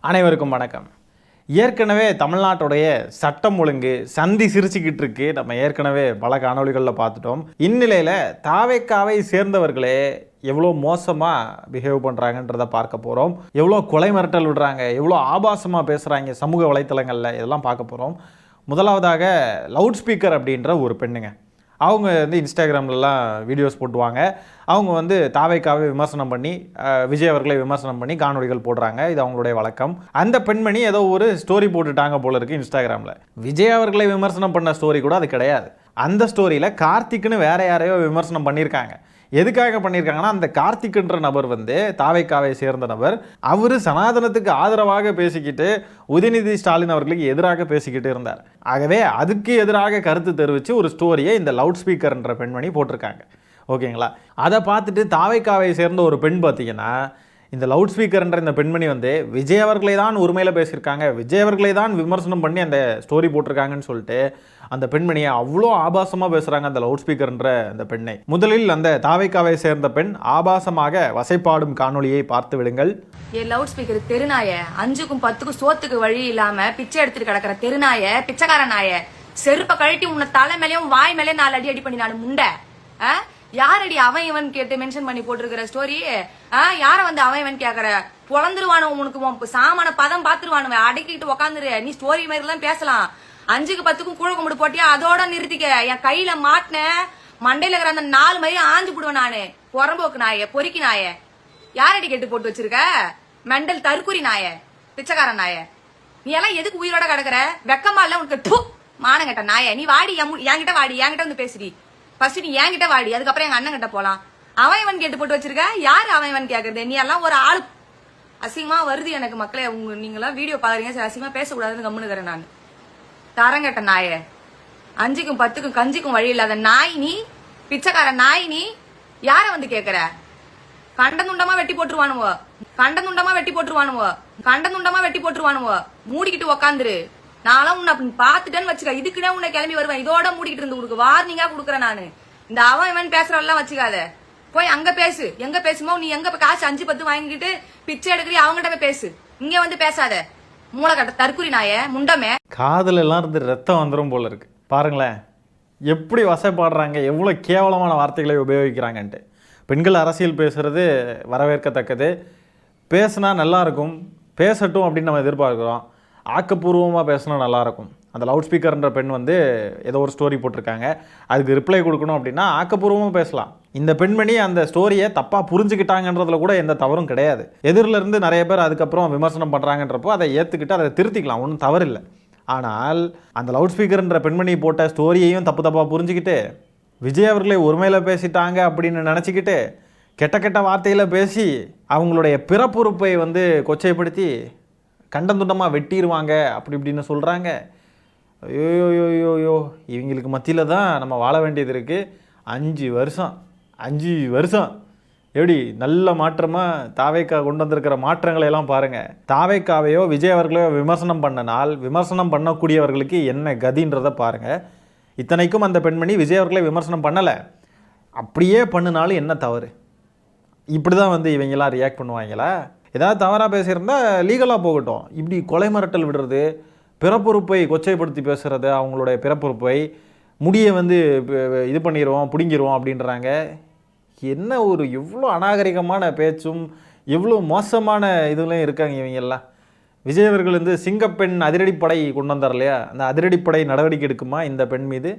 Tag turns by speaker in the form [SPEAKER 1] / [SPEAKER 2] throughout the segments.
[SPEAKER 1] அனைவருக்கும் வணக்கம். ஏற்கனவே தமிழ்நாட்டுடைய சட்டம் ஒழுங்கு சந்தி சிரிச்சுக்கிட்டு இருக்கு. நம்ம ஏற்கனவே பல காணொளிகளில் பார்த்துட்டோம். இந்நிலையில் தாவேக்காவை சேர்ந்தவர்களே எவ்வளோ மோசமாக பிஹேவ் பண்ணுறாங்கன்றதை பார்க்க போகிறோம். எவ்வளோ கொலை மிரட்டல் விடுறாங்க, எவ்வளோ ஆபாசமாக பேசுகிறாங்க சமூக வலைத்தளங்களில், இதெல்லாம் பார்க்க போகிறோம். முதலாவதாக லவுட் ஸ்பீக்கர் அப்படின்ற ஒரு பெண்ணுங்க. அவங்க இன்ஸ்டாகிராம்லலாம் வீடியோஸ் போட்டுவாங்க. அவங்க தாவேக்காவை விமர்சனம் பண்ணி விஜய் அவர்களை விமர்சனம் பண்ணி காணொலிகள் போடுறாங்க. இது அவங்களுடைய வழக்கம். அந்த பெண்மணி ஏதோ ஒரு ஸ்டோரி போட்டுட்டாங்க போல இருக்குது இன்ஸ்டாகிராமில். விஜய் அவர்களை விமர்சனம் பண்ண ஸ்டோரி கூட அது கிடையாது. அந்த ஸ்டோரியில் கார்த்திக்னு வேற யாரையோ விமர்சனம் பண்ணியிருக்காங்க. எதுக்காக பண்ணியிருக்காங்கன்னா, அந்த கார்த்திக்ன்ற நபர் தாவேக்காவை சேர்ந்த நபர். அவர் சனாதனத்துக்கு ஆதரவாக பேசிக்கிட்டு உதயநிதி ஸ்டாலின் அவர்களுக்கு எதிராக பேசிக்கிட்டு இருந்தார். ஆகவே அதுக்கு எதிராக கருத்து தெரிவித்து ஒரு ஸ்டோரியை இந்த லவுட் ஸ்பீக்கர்ன்ற பெண்மணி போட்டிருக்காங்க. ஓகேங்களா? அதை பார்த்துட்டு தாவேக்காவை சேர்ந்த ஒரு பெண் பார்த்தீங்கன்னா, இந்த லவுட் ஸ்பீக்கர்ன்ற இந்த பெண்மணி விஜய் அவர்களை தான் உரிமையில் பேசியிருக்காங்க, விஜய் அவர்களை தான் விமர்சனம் பண்ணி அந்த ஸ்டோரி போட்டிருக்காங்கன்னு சொல்லிட்டு அந்த பெண்மணியை அவ்வளோ ஆபாசமாக பேசுகிறாங்க. அந்த லவுட் ஸ்பீக்கர்ன்ற அந்த பெண்ணை முதலில் அந்த தாவேக்காவை சேர்ந்த பெண் ஆபாசமாக வசைப்பாடும் காணொலியை பார்த்து விடுங்கள்.
[SPEAKER 2] லவுட் ஸ்பீக்கர் தெருநாய 5க்கும் 10க்கும் சோத்துக்கு வழி இல்லாம பிச்சை எடுத்துட்டு கிடக்கிற தெருநாய, பிச்சைக்கார நாய, செருப்ப கழட்டி உன்னை தலை மேலேயும் வாய் மேலே 4 அடி பண்ணி நான் முண்டை. யாரடி அவன் இவன் கேட்டு மென்ஷன் பண்ணி போட்டிருக்கிற ஸ்டோரி? யார அவன் இவன் கேக்குற? பொழந்துருவானு உனக்கு சாமான பதம் பாத்துருவானு அடக்கிட்டு உக்காந்துரு. நீ ஸ்டோரி மாதிரி எல்லாம் பேசலாம். 5க்கு 10க்கும் கூழ கும்பிடு போட்டியா அதோட நிறுத்திக்க. என் கையில மாட்டின மண்டையில இருக்கிற அந்த 4 மாதிரி ஆஞ்சு போடுவேன் நானு. புறம்போக்கு நாய, பொறுக்கி நாய, யாரடி கேட்டு போட்டு வச்சிருக்க? மெண்டல் தற்குறி நாய, பிச்சைக்கார நாய, நீ எல்லாம் எதுக்கு உயிரோட கிடக்குற? வெக்கமா இல்ல உனக்கு? மானங்கட்ட நாய, நீ வாடி, என்கிட்ட வாடி, என்கிட்ட பேசுடி. ஃபர்ஸ்ட் நீ என்கிட்ட வாடி, அதுக்கப்புறம் எங்க அண்ணன் கிட்ட போலாம். அவன் இவன் கேட்டு போட்டு வச்சிருக்க. யாரு அவன் இவன் கேக்குறது? நீ எல்லாம் ஒரு ஆளு. அசிங்கமா வருது எனக்கு மக்களே. நீங்க எல்லாம் வீடியோ பாக்குறீங்க, சரி அசிங்கமா பேசக்கூடாதுன்னு கம்முனுக்கிறேன் நான். தரங்கட்ட நாய, 5க்கும் 10க்கும் கஞ்சிக்கும் வழி இல்லாத நாய் நீ, பிச்சைக்கார நாய் நீ. யார கேக்குற? கண்டந்துண்டமா வெட்டி போட்டுருவானுவோ, கண்டந்துண்டமா வெட்டி போட்டுருவானுவோ, கண்டந்துண்டமா வெட்டி போட்டுருவானுவோ. மூடிக்கிட்டு உக்காந்துரு. நானும் உன்னை பாத்துட்டேன்னு வச்சுக்க, இதுக்குதான் உன்னை கிளம்பி வருவேன். இதோட மூடிக்கிட்டு இருந்து உனக்கு வார்னிங்கா குடுக்குறேன் நானு. இந்த அவன் இவன் பேசுறவெல்லாம் வச்சுக்காத. போய் அங்க பேசு. எங்க பேசுமோ நீ எங்க காசு 5-10 வாங்கிட்டு பிச்சை எடுக்கிறீ அவங்ககிட்ட போய் பேசு. இங்க பேசாத மூளைக்கட்ட தற்குறி நாய, முண்டமே.
[SPEAKER 1] காதல் எல்லாம் இருந்து ரத்தம் வந்துடும் போல இருக்கு. பாருங்களேன் எப்படி வசைப்பாடுறாங்க, எவ்வளோ கேவலமான வார்த்தைகளை உபயோகிக்கிறாங்கன்ட்டு. பெண்கள் அரசியல் பேசுறது வரவேற்கத்தக்கது. பேசுனா நல்லா இருக்கும், பேசட்டும் அப்படின்னு நம்ம எதிர்பார்க்குறோம். ஆக்கப்பூர்வமாக பேசினா நல்லாயிருக்கும். அந்த லவுட் ஸ்பீக்கர்ன்ற பெண் ஏதோ ஒரு ஸ்டோரி போட்டிருக்காங்க, அதுக்கு ரிப்ளை கொடுக்கணும் அப்படின்னா ஆக்கப்பூர்வமாக பேசலாம். இந்த பெண்மணி அந்த ஸ்டோரியை தப்பாக புரிஞ்சுக்கிட்டாங்கன்றதுல கூட எந்த தவறும் கிடையாது. எதிரில் இருந்து நிறைய பேர் அதுக்கப்புறம் விமர்சனம் பண்ணுறாங்கன்றப்போ அதை ஏற்றுக்கிட்டு அதை திருத்திக்கலாம், ஒன்றும் தவறில்லை. ஆனால் அந்த லவுட் ஸ்பீக்கர்ன்ற பெண்மணி போட்ட ஸ்டோரியையும் தப்பாக புரிஞ்சுக்கிட்டு விஜய் அவர்களை ஒருமையில் பேசிட்டாங்க அப்படின்னு நினச்சிக்கிட்டு கெட்ட கெட்ட வார்த்தையில் பேசி அவங்களுடைய பிறப்புறுப்பை கொச்சைப்படுத்தி கண்டந்துண்டமாக வெட்டிடுவாங்க அப்படி இப்படின்னு சொல்கிறாங்க. ஐயோயோயோயோ, இவங்களுக்கு மத்தியில் தான் நம்ம வாழ வேண்டியது இருக்குது. 5 வருஷம் எப்படி நல்ல மாற்றமாக தாவேக்கா கொண்டு வந்திருக்கிற மாற்றங்களை எல்லாம் பாருங்கள். தாவேக்காவையோ விஜய் அவர்களையோ விமர்சனம் பண்ணனால் விமர்சனம் பண்ணக்கூடியவர்களுக்கு என்ன கதின்றதை பாருங்கள். இத்தனைக்கும் அந்த பெண்மணி விஜய் அவர்களை விமர்சனம் பண்ணலை, அப்படியே பண்ணினாலும் என்ன தவறு? இப்படி தான் இவங்கெல்லாம் ரியாக்ட் பண்ணுவாங்களா? ஏதாவது தவறாக பேசியிருந்தா லீகலாக போகட்டும். இப்படி கொலை மிரட்டல் விடுறது, பிறப்புறுப்பை கொச்சைப்படுத்தி பேசுகிறது, அவங்களுடைய பிறப்புறுப்பை முடியை இது பண்ணிடுவோம் பிடுங்கிடுவோம் அப்படின்றாங்க. என்ன ஒரு எவ்வளோ அநாகரிகமான பேச்சும் எவ்வளோ மோசமான இதுலையும் இருக்காங்க இவங்கெல்லாம். விஜய் அவர்கள் சிங்கப்பெண் அதிரடிப்படை கொண்டு வந்தார் இல்லையா, அந்த அதிரடிப்படை நடவடிக்கை எடுக்குமா இந்த பெண் மீது?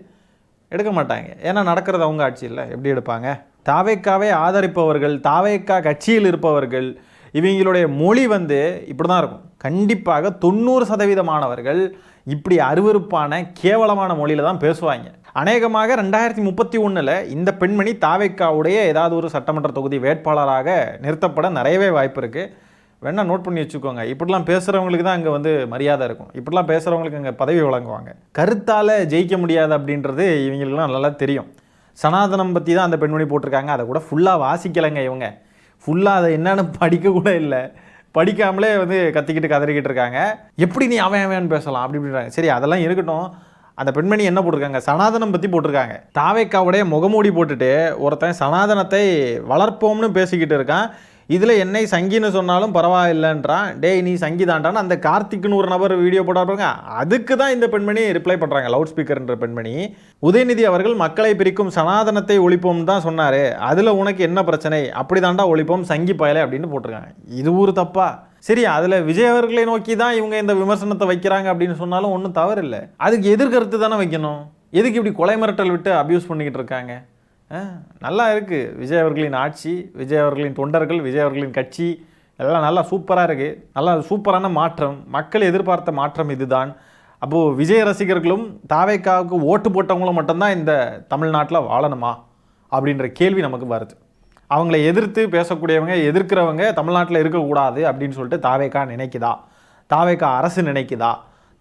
[SPEAKER 1] எடுக்க மாட்டாங்க. ஏன்னா நடக்கிறது அவங்க ஆட்சி இல்லை, எப்படி எடுப்பாங்க? தாவேக்காவை ஆதரிப்பவர்கள், தாவேக்கா கட்சியில் இருப்பவர்கள், இவங்களுடைய மொழி இப்படி தான் இருக்கும். கண்டிப்பாக 90% இப்படி அருவருப்பான கேவலமான மொழியில் தான் பேசுவாங்க. அநேகமாக 2031 இந்த பெண்மணி தாவேக்காவுடைய ஏதாவது ஒரு சட்டமன்ற தொகுதி வேட்பாளராக நிறுத்தப்பட நிறையவே வாய்ப்பு இருக்குது. வேணால் நோட் பண்ணி வச்சுக்கோங்க. இப்படிலாம் பேசுகிறவங்களுக்கு தான் அங்கே மரியாதை இருக்கும். இப்படிலாம் பேசுகிறவங்களுக்கு அங்கே பதவி வழங்குவாங்க. கருத்தால் ஜெயிக்க முடியாது அப்படின்றது இவங்களுக்குலாம் நல்லா தெரியும். சனாதனம் பற்றி தான் அந்த பெண்மணி போட்டிருக்காங்க. அதை கூட ஃபுல்லாக வாசிக்கலைங்க இவங்க. ஃபுல்லாக அதை என்னென்னு படிக்க கூட இல்லை. படிக்காமலே கத்திக்கிட்டு கதறிக்கிட்டு இருக்காங்க. எப்படி நீ அவன் பேசலாம் அப்படி இப்படின்றாங்க. சரி, அதெல்லாம் இருக்கட்டும். அந்த பெண்மணி என்ன போட்டிருக்காங்க? சனாதனம் பற்றி போட்டிருக்காங்க. தாவேக்காவுடைய முகமூடி போட்டுட்டு ஒருத்தன் சனாதனத்தை வளர்ப்போம்னு பேசிக்கிட்டு இருக்கான். இதில் என்னை சங்கின்னு சொன்னாலும் பரவாயில்லைன்றான். டேய் நீ சங்கி தாண்டான்னு அந்த கார்த்திக்னு ஒரு நபர் வீடியோ போடாடுவாங்க. அதுக்கு தான் இந்த பெண்மணி ரிப்ளை பண்ணுறாங்க. லவுட் ஸ்பீக்கர்ன்ற பெண்மணி, உதயநிதி அவர்கள் மக்களை பிரிக்கும் சனாதனத்தை ஒழிப்போம் தான் சொன்னார், அதில் உனக்கு என்ன பிரச்சனை, அப்படி தாண்டா ஒழிப்போம் சங்கி பயலை அப்படின்னு போட்டிருக்காங்க. இது ஒரு தப்பா? சரி, அதில் விஜய் அவர்களை நோக்கி தான் இவங்க இந்த விமர்சனத்தை வைக்கிறாங்க அப்படின்னு சொன்னாலும் ஒன்றும் தவறு இல்லை. அதுக்கு எதிர்கருத்து தானே வைக்கணும். எதுக்கு இப்படி கொலை மிரட்டல் விட்டு அப்யூஸ் பண்ணிக்கிட்டு இருக்காங்க? நல்லா இருக்குது விஜய் அவர்களின் ஆட்சி, விஜய் அவர்களின் தொண்டர்கள், விஜய் அவர்களின் கட்சி எல்லாம் நல்லா சூப்பராக இருக்குது. நல்லா சூப்பரான மாற்றம், மக்கள் எதிர்பார்த்த மாற்றம் இதுதான். அப்போது விஜய் ரசிகர்களும் தாவேக்காவுக்கு ஓட்டு போட்டவங்களும் மட்டும்தான் இந்த தமிழ்நாட்டில் வாழணுமா அப்படின்ற கேள்வி நமக்கு வருது. அவங்கள எதிர்த்து பேசக்கூடியவங்க, எதிர்க்கிறவங்க தமிழ்நாட்டில் இருக்கக்கூடாது அப்படின்னு சொல்லிட்டு தாவேக்கா நினைக்குதா, தாவேக்கா அரசு நினைக்குதா,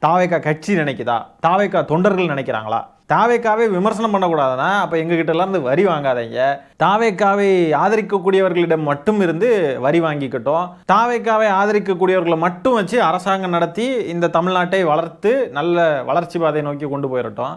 [SPEAKER 1] தாவேக்கா கட்சி நினைக்குதா, தாவேக்கா தொண்டர்கள் நினைக்கிறாங்களா? தாவேக்காவை விமர்சனம் பண்ணக்கூடாதுன்னா அப்போ எங்ககிட்டலாம் இருந்து வரி வாங்காதீங்க, தாவேக்காவை ஆதரிக்கக்கூடியவர்களிடம் மட்டும் இருந்து வரி வாங்கிக்கிட்டோம், தாவேக்காவை ஆதரிக்கக்கூடியவர்களை மட்டும் வச்சு அரசாங்கம் நடத்தி இந்த தமிழ்நாட்டை வளர்த்து நல்ல வளர்ச்சி பாதையை நோக்கி கொண்டு போயிடட்டும்.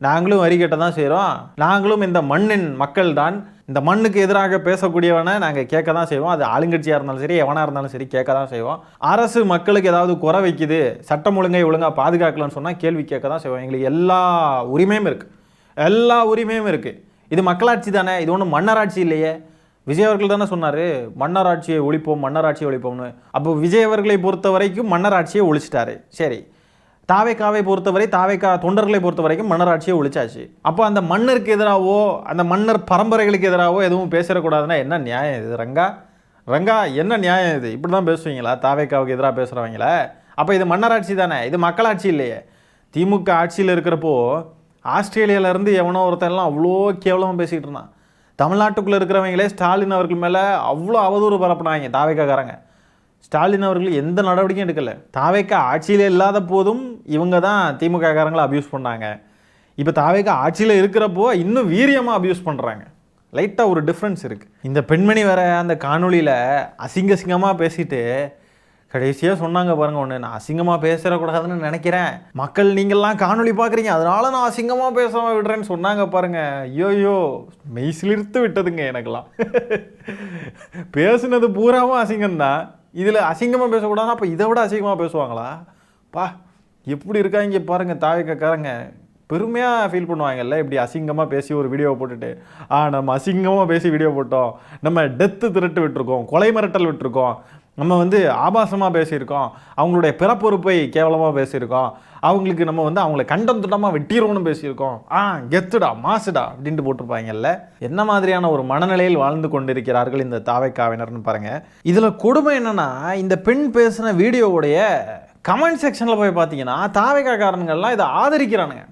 [SPEAKER 1] நாங்களும் வரி கட்ட தான் செய்கிறோம், நாங்களும் இந்த மண்ணின் மக்கள் தான், இந்த மண்ணுக்கு எதிராக பேசக்கூடியவனை நாங்கள் கேட்க தான் செய்வோம். அது ஆளுங்கட்சியாக இருந்தாலும் சரி, எவனாக இருந்தாலும் சரி கேட்க தான் செய்வோம். அரசு மக்களுக்கு ஏதாவது குறை வைக்குது, சட்டம் ஒழுங்கை ஒழுங்காக பாதுகாக்கலன்னு சொன்னால் கேள்வி கேட்க தான் செய்வோம். எங்களுக்கு எல்லா உரிமையும் இருக்குது, எல்லா உரிமையும் இருக்குது. இது மக்களாட்சி தானே, இது ஒன்றும் மன்னராட்சி இல்லையே. விஜய் அவர்கள் தானே சொன்னார் மன்னராட்சியை ஒழிப்போம், மன்னராட்சியை ஒழிப்போம்னு. அப்போ விஜய் அவர்களை பொறுத்த வரைக்கும் மன்னராட்சியை ஒழிச்சிட்டாரு. சரி, தாவேக்காவை பொறுத்தவரை, தாவேக்கா தொண்டர்களை பொறுத்த வரைக்கும் மன்னராட்சியை ஒழிச்சாச்சு. அப்போ அந்த மன்னருக்கு எதிராகவோ அந்த மன்னர் பரம்பரைகளுக்கு எதிராகவோ எதுவும் பேசிடக்கூடாதுன்னா என்ன நியாயம் இது? ரங்கா என்ன நியாயம் இது? இப்படி தான் பேசுவீங்களா தாவேக்காவுக்கு எதிராக பேசுகிறவங்கள? அப்போ இது மன்னராட்சி தானே, இது மக்களாட்சி இல்லையே. திமுக ஆட்சியில் இருக்கிறப்போ ஆஸ்திரேலியாவிலேருந்து எவனோ ஒருத்தெல்லாம் அவ்வளோ கேவலமாக பேசிக்கிட்டு இருந்தான். தமிழ்நாட்டுக்குள்ளே இருக்கிறவங்களே ஸ்டாலின் அவர்கள் மேலே அவ்வளோ அவதூறு பரப்புனாங்க தாவேக்காக்காரங்க. ஸ்டாலின் அவர்கள் எந்த நடவடிக்கையும் எடுக்கலை. தாவேக்கா ஆட்சியில் இல்லாத போதும் இவங்க தான் திமுக காரங்களை அப்யூஸ் பண்ணாங்க. இப்போ தாவேக்கா ஆட்சியில் இருக்கிறப்போ இன்னும் வீரியமாக அப்யூஸ் பண்ணுறாங்க. லைட்டாக ஒரு டிஃப்ரென்ஸ் இருக்குது. இந்த பெண்மணி வேற அந்த காணொலியில் அசிங்கமாக பேசிட்டு கடைசியாக சொன்னாங்க பாருங்க, ஒன்று நான் அசிங்கமாக பேசுகிறக்கூடாதுன்னு நினைக்கிறேன், மக்கள் நீங்கள்லாம் காணொலி பார்க்குறீங்க அதனால நான் அசிங்கமாக பேச விடுறேன்னு சொன்னாங்க பாருங்க. ஐயோயோ மெய்சிலிர்த்து விட்டதுங்க எனக்கெல்லாம். பேசுனது பூராவும் அசிங்கம்தான், இதில் அசிங்கமாக பேசக்கூடாதுன்னா அப்போ இதை விட அசிங்கமாக பேசுவாங்களா? பா எப்படி இருக்காங்க பாருங்கள் தாவேக்காரங்க. பெருமையாக ஃபீல் பண்ணுவாங்கல்ல இப்படி அசிங்கமாக பேசி ஒரு வீடியோ போட்டுட்டு, நம்ம அசிங்கமாக பேசி வீடியோ போட்டோம், நம்ம டெத்து திரட்டு விட்டுருக்கோம், கொலை மிரட்டல் விட்டுருக்கோம், நம்ம ஆபாசமாக பேசியிருக்கோம், அவங்களுடைய பிறப்பொறுப்பை கேவலமாக பேசியிருக்கோம், அவங்களுக்கு நம்ம அவங்கள கண்டம் துண்டமாக வெட்டிடுவோம்னு பேசியிருக்கோம், கெத்துடா மாசுடா அப்படின்ட்டு போட்டிருப்பாங்கல்ல. என்ன மாதிரியான ஒரு மனநிலையில் வாழ்ந்து கொண்டிருக்கிறார்கள் இந்த தாவேக்காவினர்னு பாருங்கள். இதில் கொடுமை என்னென்னா, இந்த பெண் பேசின வீடியோவுடைய கமெண்ட் செக்ஷனில் போய் பார்த்தீங்கன்னா தாவேக்காரனுங்கள்லாம் இதை ஆதரிக்கிறானுங்க.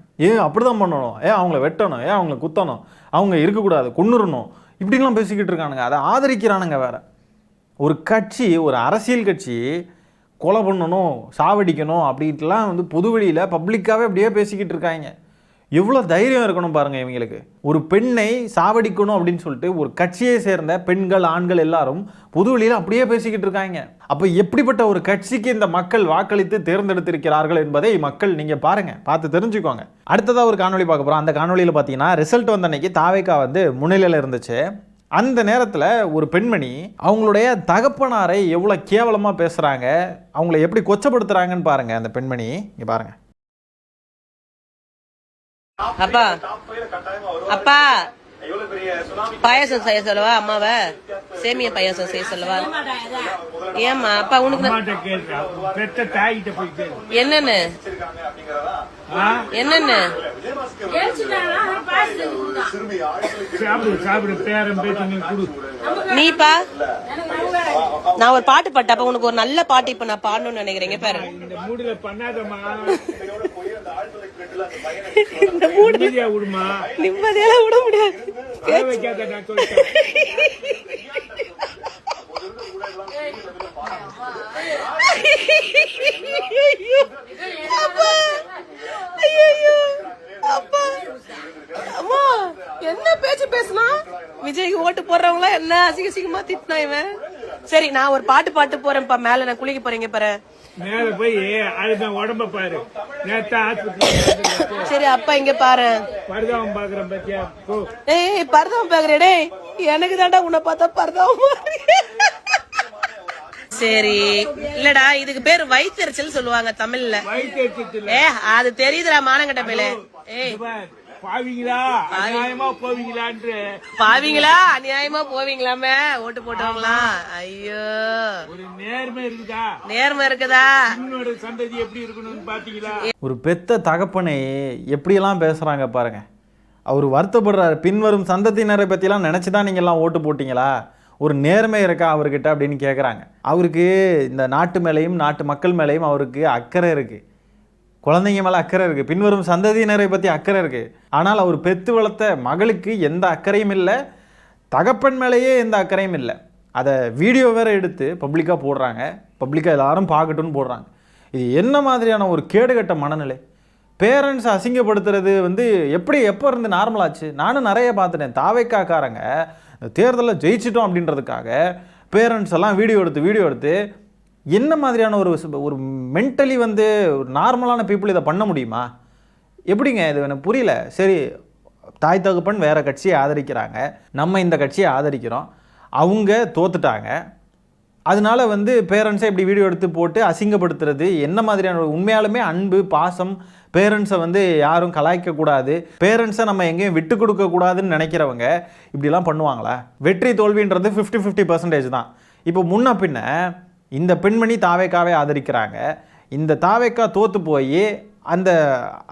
[SPEAKER 1] அப்படி தான் பண்ணணும், அவங்கள வெட்டணும், அவங்கள குத்தணும், அவங்க இருக்கக்கூடாது, கொன்னுறணும், இப்படிலாம் பேசிக்கிட்டு இருக்கானுங்க. அதை ஆதரிக்கிறானுங்க. வேறு ஒரு கட்சி, ஒரு அரசியல் கட்சி கொலை பண்ணணும், சாவடிக்கணும் அப்படின்ட்டுலாம் பொதுவெளியில் பப்ளிக்காகவே அப்படியே பேசிக்கிட்டு இருக்காங்க. எவ்வளோ தைரியம் இருக்கணும் பாருங்கள் இவங்களுக்கு. ஒரு பெண்ணை சாவடிக்கணும் அப்படின்னு சொல்லிட்டு ஒரு கட்சியை சேர்ந்த பெண்கள், ஆண்கள் எல்லாரும் பொதுவெளியில் அப்படியே பேசிக்கிட்டு இருக்காங்க. அப்போ எப்படிப்பட்ட ஒரு கட்சிக்கு இந்த மக்கள் வாக்களித்து தேர்ந்தெடுத்திருக்கிறார்கள் என்பதை மக்கள் நீங்கள் பாருங்கள், பார்த்து தெரிஞ்சுக்கோங்க. அடுத்ததாக ஒரு காணொலி பார்க்க போகிறோம். அந்த காணொலியில் பார்த்தீங்கன்னா ரிசல்ட் வந்த அன்னைக்கு தாவேக்கா முன்னிலையில் இருந்துச்சு. அந்த நேரத்தில் ஒரு பெண்மணி அவங்களுடைய தகப்பனாரை எவ்வளோ கேவலமாக பேசுகிறாங்க, அவங்கள எப்படி கொச்சப்படுத்துகிறாங்கன்னு பாருங்கள். அந்த பெண்மணி இங்கே பாருங்கள்.
[SPEAKER 3] அப்பா அப்பா பாயாசம் செய்ய சொல்லவா? அம்மாவை சேமிய பாயாசம் செய்ய சொல்லவா? ஏம்மா அப்பா உனக்கு என்னன்னு என்னன்னு நீப்பா? நான் ஒரு பாட்டு பாட்டப்ப உனக்கு ஒரு நல்ல பாட்டு இப்ப நான் பாடணும்னு நினைக்கிறேங்க பாரு. நிம்மதியெல்லாம் விட முடியாது. என்ன பேச்சு பேசினா விஜய்க்கு ஓட்டு போடுறவங்களா என்ன அசிங்கமா திட்டினா இவன். சரி நான் ஒரு பாட்டு போறேன்ப்பா, மேல நான் குளிக்க போறீங்க பாரு,
[SPEAKER 4] மேல போய் உடம்ப பாரு.
[SPEAKER 3] சரி அப்பா இங்க பாரு,
[SPEAKER 4] பரதாவம் பாக்குறேன் பத்தியா?
[SPEAKER 3] ஏய் பரதாவம் பாக்குறேடே, எனக்கு தாண்டா உன்னை பார்த்தா பரதாவம் சரி இல்லடா இதுக்கு பேரு வயித்தெரிச்சல் சொல்லுவாங்க தமிழ்ல. அது தெரியுதுடா மானங்கட்ட மேல. ஏய்
[SPEAKER 4] பாவீங்களா அநியாயமா போவீங்களான்னு.
[SPEAKER 3] பாவீங்களா அநியாயமா போவீங்களாமே ஓட்டு போட்டவங்களா? ஐயோ
[SPEAKER 4] ஒரு நேர்மை இருக்குதா?
[SPEAKER 3] நேர்மை இருக்குதா?
[SPEAKER 4] இன்னொரு சந்ததி எப்படி இருக்கணும்னு பாத்தீங்களா?
[SPEAKER 1] ஒரு பெத்த தகப்பனை எப்படியெல்லாம் பேசுகிறாங்க பாருங்க. அவர் வருத்தப்படுறாரு, பின்வரும் சந்ததியினரை பற்றிலாம் நினச்சி தான் நீங்கள்லாம் ஓட்டு போட்டிங்களா? ஒரு நேர்மை இருக்கா அவர்கிட்ட அப்படின்னு கேட்குறாங்க. அவருக்கு இந்த நாட்டு மேலேயும் நாட்டு மக்கள் மேலேயும் அவருக்கு அக்கறை இருக்குது, குழந்தைங்க மேலே அக்கறை இருக்குது, பின்வரும் சந்ததியினரை பற்றி அக்கறை இருக்குது. ஆனால் அவர் பெத்து வளர்த்த மகளுக்கு எந்த அக்கறையும் இல்லை, தகப்பன் மேலேயே எந்த அக்கறையும் இல்லை. அதை வீடியோ வேறு எடுத்து பப்ளிக்காக போடுறாங்க, பப்ளிக்காக எல்லாரும் பார்க்கட்டும்னு போடுறாங்க. இது என்ன மாதிரியான ஒரு கேடுகட்ட மனநிலை? பேரண்ட்ஸ் அசிங்கப்படுத்துறது வந்து எப்போ இருந்து நார்மலாச்சு? நானும் நிறைய பார்த்துட்டேன். தாவைக்காக்காரங்க தேர்தலில் ஜெயிச்சிட்டோம் அப்படின்றதுக்காக பேரண்ட்ஸ் எல்லாம் வீடியோ எடுத்து என்ன மாதிரியான ஒரு மென்டலி வந்து ஒரு நார்மலான பீப்புள் இதை பண்ண முடியுமா? எப்படிங்க இது எனக்கு புரியல. சரி, தாய் தகப்பன் வேறு கட்சியை ஆதரிக்கிறாங்க, நம்ம இந்த கட்சியை ஆதரிக்கிறோம், அவங்க தோத்துட்டாங்க, அதனால வந்து பேரண்ட்ஸை இப்படி வீடியோ எடுத்து போட்டு அசிங்கப்படுத்துறது என்ன மாதிரியான? உண்மையாலுமே அன்பு பாசம், பேரண்ட்ஸை வந்து யாரும் கலாய்க்கக்கூடாது, பேரண்ட்ஸை நம்ம எங்கேயும் விட்டு கொடுக்கக்கூடாதுன்னு நினைக்கிறவங்க இப்படிலாம் பண்ணுவாங்களா? வெற்றி தோல்வின்றது 50-50% தான். இப்போ முன்ன பின்ன இந்த பெண்மணி தாவேக்காவே ஆதரிக்கிறாங்க, இந்த தாவேக்கா தோற்று போய் அந்த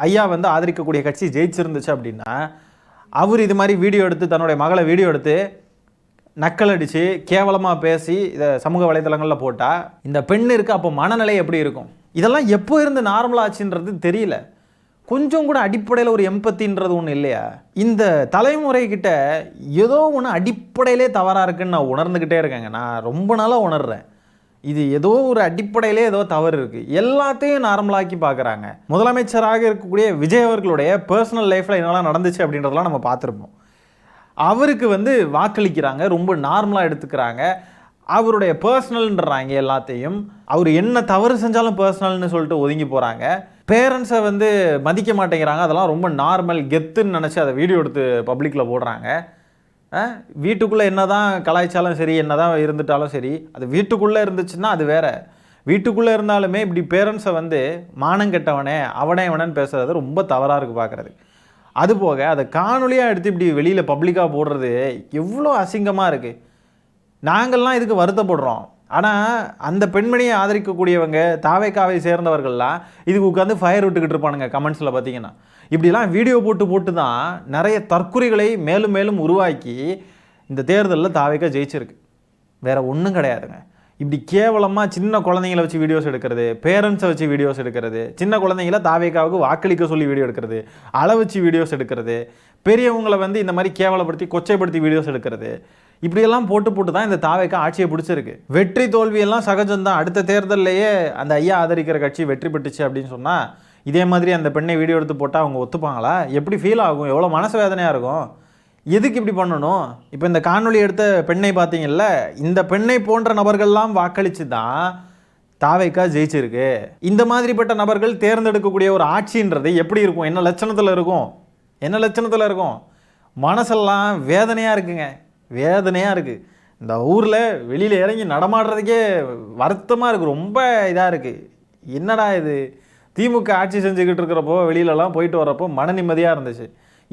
[SPEAKER 1] ஐயா வந்து ஆதரிக்கக்கூடிய கட்சி ஜெயிச்சிருந்துச்சு அப்படின்னா அவர் இது மாதிரி வீடியோ எடுத்து தன்னுடைய மகளை வீடியோ எடுத்து நக்கல் அடித்து கேவலமாக பேசி இதை சமூக வலைதளங்களில் போட்டால் இந்த பெண் இருக்குது, அப்போ மனநிலை எப்படி இருக்கும்? இதெல்லாம் எப்போ இருந்து நார்மலாச்சுன்றது தெரியல. கொஞ்சம் கூட அடிப்படையில் ஒரு எம்பத்தின்றது ஒன்று இல்லையா? இந்த தலைமுறைக்கிட்ட ஏதோ ஒன்று அடிப்படையிலே தவறாக இருக்குன்னு நான் உணர்ந்துக்கிட்டே இருக்கேங்க. நான் ரொம்ப நாளாக உணர்றேன், இது ஏதோ ஒரு அடிப்படையிலே ஏதோ தவறு இருக்குது. எல்லாத்தையும் நார்மலாக்கி பார்க்குறாங்க. முதலமைச்சராக இருக்கக்கூடிய விஜய் அவர்களுடைய பர்சனல் லைஃப்பில் என்னெல்லாம் நடந்துச்சு அப்படின்றதெல்லாம் நம்ம பார்த்துருப்போம். அவருக்கு வந்து வாக்களிக்கிறாங்க, ரொம்ப நார்மலாக எடுத்துக்கிறாங்க, அவருடைய பர்சனல்ன்றாங்க எல்லாத்தையும். அவர் என்ன தவறு செஞ்சாலும் பர்சனல்னு சொல்லிட்டு ஒதுங்கி போகிறாங்க. பேரண்ட்ஸை வந்து மதிக்க மாட்டேங்கிறாங்க, அதெல்லாம் ரொம்ப நார்மல் கெத்துன்னு நினச்சி அதை வீடியோ எடுத்து பப்ளிக்கில் போடுறாங்க. வீட்டுக்குள்ளே என்ன தான் கலாய்ச்சாலும் சரி, என்ன தான் இருந்துட்டாலும் சரி, அது வீட்டுக்குள்ளே இருந்துச்சுன்னா அது வேறு. வீட்டுக்குள்ளே இருந்தாலுமே இப்படி பேரண்ட்ஸை வந்து மானங்கெட்டவனே அவனே இவனன்னு பேசுகிறது ரொம்ப தவறாக இருக்குது பார்க்குறது. அதுபோக அதை காணொலியாக எடுத்து இப்படி வெளியில் பப்ளிக்காக போடுறது எவ்வளோ அசிங்கமாக இருக்குது. நாங்கள்லாம் இதுக்கு வருத்தப்படுறோம். ஆனால் அந்த பெண்மணியை ஆதரிக்கக்கூடியவங்க தாவேக்காவை சேர்ந்தவர்கள்லாம் இதுக்கு உட்காந்து ஃபயர் விட்டுக்கிட்டு இருப்பானுங்க கமெண்ட்ஸில் பார்த்தீங்கன்னா. இப்படிலாம் வீடியோ போட்டு தான் நிறைய தற்குறிகளை மேலும் மேலும் உருவாக்கி இந்த தேர்தலில் தாவேக்கா ஜெயிச்சிருக்கு. வேறு ஒன்றும் கிடையாதுங்க. இப்படி கேவலமாக சின்ன குழந்தைங்கள வச்சு வீடியோஸ் எடுக்கிறது, பேரண்ட்ஸை வச்சு வீடியோஸ் எடுக்கிறது, சின்ன குழந்தைங்கள தாவேக்காவுக்கு வாக்களிக்க சொல்லி வீடியோ எடுக்கிறது, அள வச்சு வீடியோஸ் எடுக்கிறது, பெரியவங்களை வந்து இந்த மாதிரி கேவலப்படுத்தி கொச்சைப்படுத்தி வீடியோஸ் எடுக்கிறது, இப்படியெல்லாம் போட்டு தான் இந்த தாவேக்கா ஆட்சியை பிடிச்சிருக்கு. வெற்றி தோல்வியெல்லாம் சகஜம்தான். அடுத்த தேர்தல்லையே அந்த ஐயா ஆதரிக்கிற கட்சி வெற்றி பெற்றுச்சு அப்படின்னு சொன்னால் இதே மாதிரி அந்த பெண்ணை வீடியோ எடுத்து போட்டால் அவங்க ஒத்துப்பாங்களா? எப்படி ஃபீல் ஆகும்? எவ்வளோ மனசு வேதனையாக இருக்கும்? எதுக்கு இப்படி பண்ணணும்? இப்போ இந்த காணொலி எடுத்த பெண்ணை பார்த்தீங்கல்ல, இந்த பெண்ணை போன்ற நபர்கள்லாம் வாக்களித்து தான் தாவேக்கா ஜெயிச்சிருக்கு. இந்த மாதிரிப்பட்ட நபர்கள் தேர்ந்தெடுக்கக்கூடிய ஒரு ஆட்சின்றது எப்படி இருக்கும்? என்ன லட்சணத்தில் இருக்கும்? மனசெல்லாம் வேதனையாக இருக்குங்க, வேதனையாக இருக்குது. இந்த ஊரில் வெளியில் இறங்கி நடமாடுறதுக்கே வருத்தமாக இருக்குது, ரொம்ப இதாக இருக்குது. என்னடா இது, திமுக ஆட்சி செஞ்சுக்கிட்டு இருக்கிறப்போ வெளியிலலாம் போயிட்டு வரப்போ மன நிம்மதியாக இருந்துச்சு.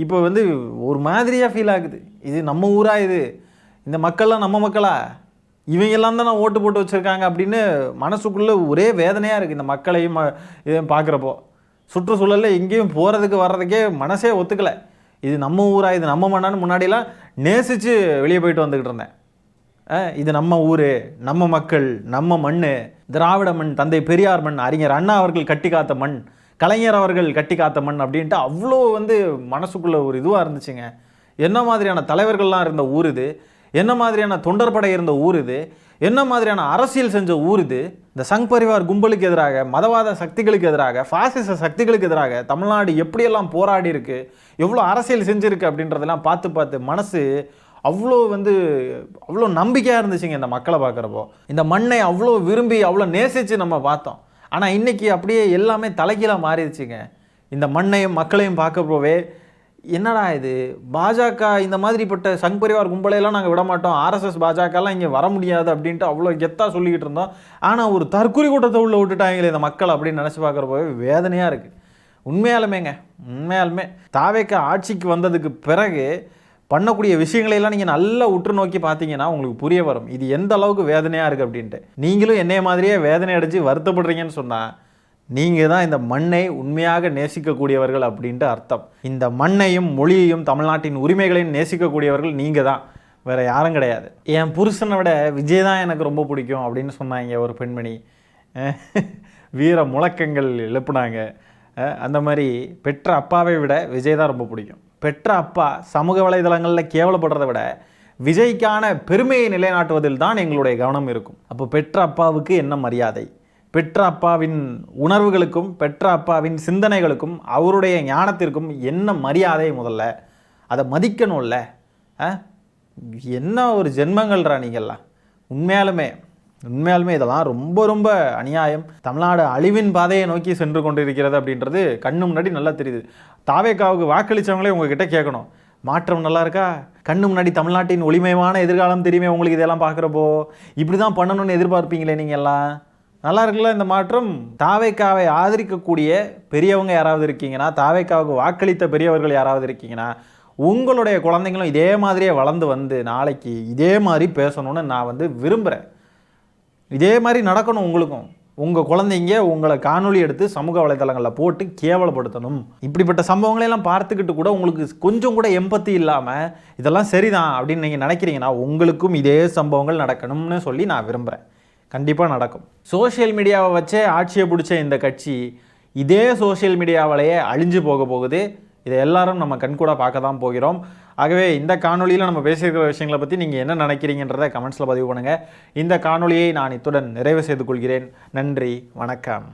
[SPEAKER 1] இப்போ வந்து ஒரு மாதிரியாக ஃபீல் ஆகுது. இது நம்ம ஊரா? இது இந்த மக்கள்லாம் நம்ம மக்களா? இவங்கெல்லாம் தான் ஓட்டு போட்டு வச்சுருக்காங்க அப்படின்னு மனசுக்குள்ளே ஒரே வேதனையாக இருக்குது. இந்த மக்களையும் இதையும் பார்க்குறப்போ சுற்றுச்சூழலில் எங்கேயும் போகிறதுக்கு வர்றதுக்கே மனசே ஒத்துக்கலை. இது நம்ம ஊரா, இது நம்ம மண்ணான்னு முன்னாடிலாம் நேசித்து வெளியே போயிட்டு வந்துக்கிட்டு இருந்தேன். இது நம்ம ஊர், நம்ம மக்கள், நம்ம மண், திராவிட மண், தந்தை பெரியார் மண், அறிஞர் அண்ணா அவர்கள் கட்டி காத்த மண், கலைஞர் அவர்கள் கட்டி காத்த மண் அப்படின்ட்டு அவ்வளோ வந்து மனசுக்குள்ளே ஒரு இதுவாக இருந்துச்சுங்க. என்ன மாதிரியான தலைவர்கள்லாம் இருந்த ஊர் இது, என்ன மாதிரியான தொண்டர்படை இருந்த ஊர் இது, என்ன மாதிரியான அரசியல் செஞ்ச ஊர் இது. இந்த சங் பரிவார் கும்பலுக்கு எதிராக, மதவாத சக்திகளுக்கு எதிராக, பாசிச சக்திகளுக்கு எதிராக தமிழ்நாடு எப்படியெல்லாம் போராடி இருக்கு, எவ்வளோ அரசியல் செஞ்சுருக்கு அப்படின்றதெல்லாம் பார்த்து மனசு அவ்வளோ நம்பிக்கையாக இருந்துச்சுங்க. இந்த மக்களை பார்க்குறப்போ இந்த மண்ணை அவ்வளோ விரும்பி அவ்வளோ நேசித்து நம்ம பார்த்தோம். ஆனால் இன்றைக்கி அப்படியே எல்லாமே தலைகீழாக மாறிடுச்சுங்க. இந்த மண்ணையும் மக்களையும் பார்க்கப்போவே என்னடா இது, பாஜக இந்த மாதிரிப்பட்ட சங் பரிவார் கும்பலையெல்லாம் நாங்கள் விட மாட்டோம், ஆர்எஸ்எஸ் பாஜகலாம் இங்கே வர முடியாது அப்படின்ட்டு அவ்வளோ கெத்தாக சொல்லிக்கிட்டு இருந்தோம். ஆனால் ஒரு தற்கொலை கூட்டத்தை உள்ள விட்டுட்டாங்களே இந்த மக்கள் அப்படின்னு நினச்சி பார்க்குறப்பவே வேதனையாக இருக்குது. உண்மையாலுமே தாவேக்கா ஆட்சிக்கு வந்ததுக்கு பிறகு பண்ணக்கூடிய விஷயங்களையெல்லாம் நீங்கள் நல்லா உற்று நோக்கி பார்த்தீங்கன்னா உங்களுக்கு புரிய வரும் இது எந்த அளவுக்கு வேதனையாக இருக்குது அப்படின்ட்டு. நீங்களும் என்னைய மாதிரியே வேதனை அடைஞ்சு வருத்தப்படுறீங்கன்னு சொன்னால் நீங்கள் தான் இந்த மண்ணை உண்மையாக நேசிக்கக்கூடியவர்கள் அப்படின்ட்டு அர்த்தம். இந்த மண்ணையும் மொழியையும் தமிழ்நாட்டின் உரிமைகளையும் நேசிக்கக்கூடியவர்கள் நீங்கள் தான், வேறு யாரும் கிடையாது. என் புருஷனை விட விஜய் தான் எனக்கு ரொம்ப பிடிக்கும் அப்படின்னு சொன்னாங்க ஒரு பெண்மணி. வீர முழக்கங்கள் எழுப்புனாங்க. அந்த மாதிரி பெற்ற அப்பாவை விட விஜய் தான் ரொம்ப பிடிக்கும். பெற்ற அப்பா சமூக வலைதளங்களில் கேவலப்படுறதை விட விஜய்க்கான பெருமையை நிலைநாட்டுவதில் தான் எங்களுடைய கவனம் இருக்கும். அப்போ பெற்ற அப்பாவுக்கு என்ன மரியாதை, பெற்ற அப்பாவின் உணர்வுகளுக்கும் பெற்ற அப்பாவின் சிந்தனைகளுக்கும் அவருடைய ஞானத்திற்கும் என்ன மரியாதை, முதல்ல அதை மதிக்கணும்ல. என்ன ஒரு ஜென்மங்கள்ரா நீங்கள்லாம். உண்மையாலுமே இதெல்லாம் ரொம்ப ரொம்ப அநியாயம். தமிழ்நாடு அழிவின் பாதையை நோக்கி சென்று கொண்டிருக்கிறது அப்படின்றது கண்ணு முன்னாடி நல்லா தெரியுது. தாவேக்காவுக்கு வாக்களித்தவங்களே உங்ககிட்ட கேட்கணும், மாற்றம் நல்லா இருக்கா? கண்ணு முன்னாடி தமிழ்நாட்டின் ஒளிமயமான எதிர்காலம் தெரியுமே உங்களுக்கு. இதெல்லாம் பார்க்குறப்போ இப்படி தான் பண்ணணும்னு எதிர்பார்ப்பீங்களே நீங்கள் எல்லாம். நல்லா இருக்குல்ல இந்த மாற்றம்? தாவேக்காவை ஆதரிக்கக்கூடிய பெரியவங்க யாராவது இருக்கீங்கன்னா, தாவேக்காவுக்கு வாக்களித்த பெரியவர்கள் யாராவது இருக்கீங்கன்னா, உங்களுடைய குழந்தைங்களும் இதே மாதிரியே வளர்ந்து வந்து நாளைக்கு இதே மாதிரி பேசணும்னு நான் விரும்புகிறேன். இதே மாதிரி நடக்கணும் உங்களுக்கும். உங்கள் குழந்தைங்க உங்களை காணொலி எடுத்து சமூக வலைதளங்களில் போட்டு கேவலப்படுத்தணும். இப்படிப்பட்ட சம்பவங்களையெல்லாம் பார்த்துக்கிட்டு கூட உங்களுக்கு கொஞ்சம் கூட எம்பத்தி இல்லாமல் இதெல்லாம் சரிதான் அப்படின்னு நீங்கள் நினைக்கிறீங்கன்னா உங்களுக்கும் இதே சம்பவங்கள் நடக்கணும்னு சொல்லி நான் விரும்புகிறேன். கண்டிப்பாக நடக்கும். சோஷியல் மீடியாவை வச்சே ஆட்சியை பிடிச்ச இந்த கட்சி இதே சோஷியல் மீடியாவிலேயே அழிஞ்சு போகுது. இதை எல்லாரும் நம்ம கண்கூட பார்க்க தான் போகிறோம். ஆகவே இந்த காணொலியில் நம்ம பேசியிருக்கிற விஷயங்களை பற்றி நீங்கள் என்ன நினைக்கிறீங்கன்றதை கமெண்ட்ஸில் பதிவு பண்ணுங்கள். இந்த காணொலியை நான் இத்துடன் நிறைவு செய்து கொள்கிறேன். நன்றி, வணக்கம்.